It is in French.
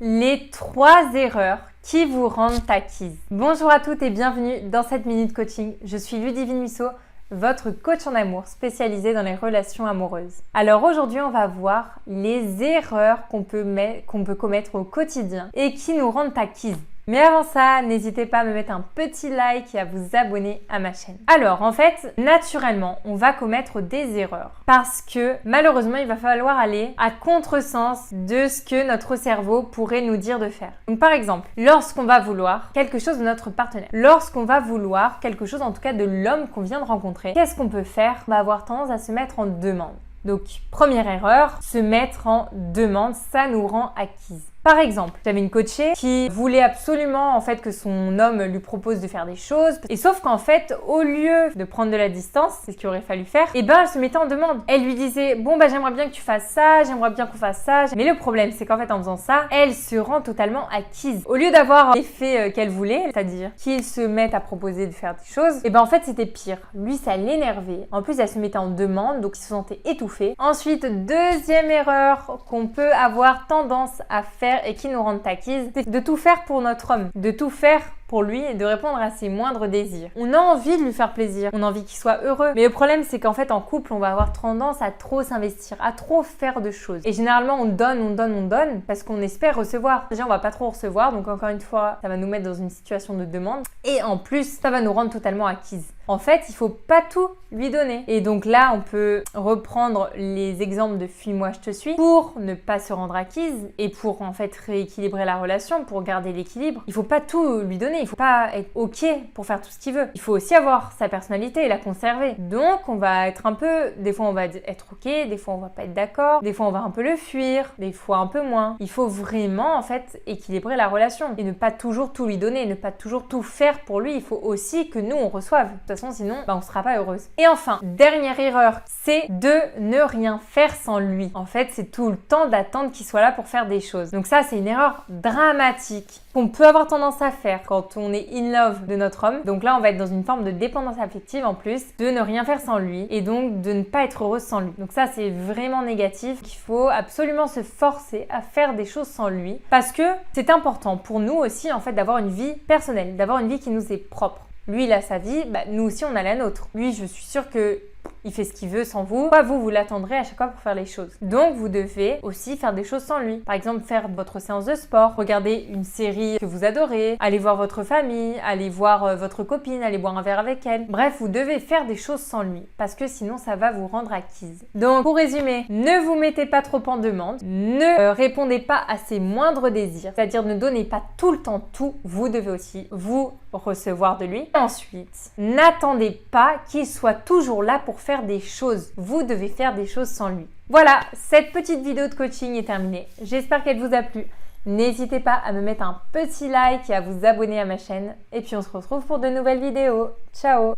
les 3 erreurs qui vous rendent acquise. Bonjour à toutes et bienvenue dans cette minute coaching. Je suis Ludivine Musso, votre coach en amour spécialisée dans les relations amoureuses. Alors aujourd'hui, on va voir les erreurs qu'on peut commettre au quotidien et qui nous rendent acquises. Mais avant ça, n'hésitez pas à me mettre un petit like et à vous abonner à ma chaîne. Alors, en fait, naturellement, on va commettre des erreurs parce que malheureusement, il va falloir aller à contresens de ce que notre cerveau pourrait nous dire de faire. Donc, par exemple, lorsqu'on va vouloir quelque chose de notre partenaire, lorsqu'on va vouloir quelque chose, en tout cas de l'homme qu'on vient de rencontrer, qu'est-ce qu'on peut faire? On va avoir tendance à se mettre en demande. Donc, première erreur, se mettre en demande, ça nous rend acquise. Par exemple, j'avais une coachée qui voulait absolument que son homme lui propose de faire des choses. Et sauf qu'en fait, au lieu de prendre de la distance, c'est ce qu'il aurait fallu faire, elle se mettait en demande. Elle lui disait j'aimerais bien que tu fasses ça, j'aimerais bien qu'on fasse ça. Mais le problème, c'est qu'en fait, en faisant ça, elle se rend totalement acquise. Au lieu d'avoir l'effet qu'elle voulait, c'est-à-dire qu'il se mette à proposer de faire des choses, en fait, c'était pire. Lui, ça l'énervait. En plus, elle se mettait en demande, donc il se sentait étouffé. Ensuite, deuxième erreur qu'on peut avoir tendance à faire et qui nous rendent acquises, c'est de tout faire pour notre homme, de tout faire pour lui et de répondre à ses moindres désirs. On a envie de lui faire plaisir, on a envie qu'il soit heureux. Mais le problème, c'est qu'en fait, en couple, on va avoir tendance à trop s'investir, à trop faire de choses. Et généralement, on donne parce qu'on espère recevoir. Déjà, on va pas trop recevoir, donc encore une fois, ça va nous mettre dans une situation de demande. Et en plus, ça va nous rendre totalement acquises. En fait, il faut pas tout lui donner. Et donc là, on peut reprendre les exemples de Fuis-moi, je te suis pour ne pas se rendre acquise et pour en fait rééquilibrer la relation, pour garder l'équilibre. Il faut pas tout lui donner, il faut pas être ok pour faire tout ce qu'il veut. Il faut aussi avoir sa personnalité et la conserver. Donc, on va être des fois on va être ok, des fois on va pas être d'accord, des fois on va un peu le fuir, des fois un peu moins. Il faut vraiment en fait équilibrer la relation et ne pas toujours tout lui donner, ne pas toujours tout faire pour lui. Il faut aussi que nous on reçoive. De toute façon, sinon, on sera pas heureuse. Et enfin, dernière erreur, c'est de ne rien faire sans lui. En fait, c'est tout le temps d'attendre qu'il soit là pour faire des choses. Donc ça, c'est une erreur dramatique qu'on peut avoir tendance à faire quand on est in love de notre homme. Donc là, on va être dans une forme de dépendance affective en plus, de ne rien faire sans lui et donc de ne pas être heureuse sans lui. Donc ça, c'est vraiment négatif. Il faut absolument se forcer à faire des choses sans lui parce que c'est important pour nous aussi en fait d'avoir une vie personnelle, d'avoir une vie qui nous est propre. Lui, il a sa vie, nous aussi, on a la nôtre. Lui, je suis sûre que il fait ce qu'il veut sans vous. Vous l'attendrez à chaque fois pour faire les choses. Donc, vous devez aussi faire des choses sans lui. Par exemple, faire votre séance de sport, regarder une série que vous adorez, aller voir votre famille, aller voir votre copine, aller boire un verre avec elle. Bref, vous devez faire des choses sans lui parce que sinon, ça va vous rendre acquise. Donc, pour résumer, ne vous mettez pas trop en demande, ne répondez pas à ses moindres désirs, c'est-à-dire ne donnez pas tout le temps tout. Vous devez aussi vous recevoir de lui. Ensuite, n'attendez pas qu'il soit toujours là pour faire des choses. Vous devez faire des choses sans lui. Voilà, cette petite vidéo de coaching est terminée. J'espère qu'elle vous a plu. N'hésitez pas à me mettre un petit like et à vous abonner à ma chaîne. Et puis on se retrouve pour de nouvelles vidéos. Ciao!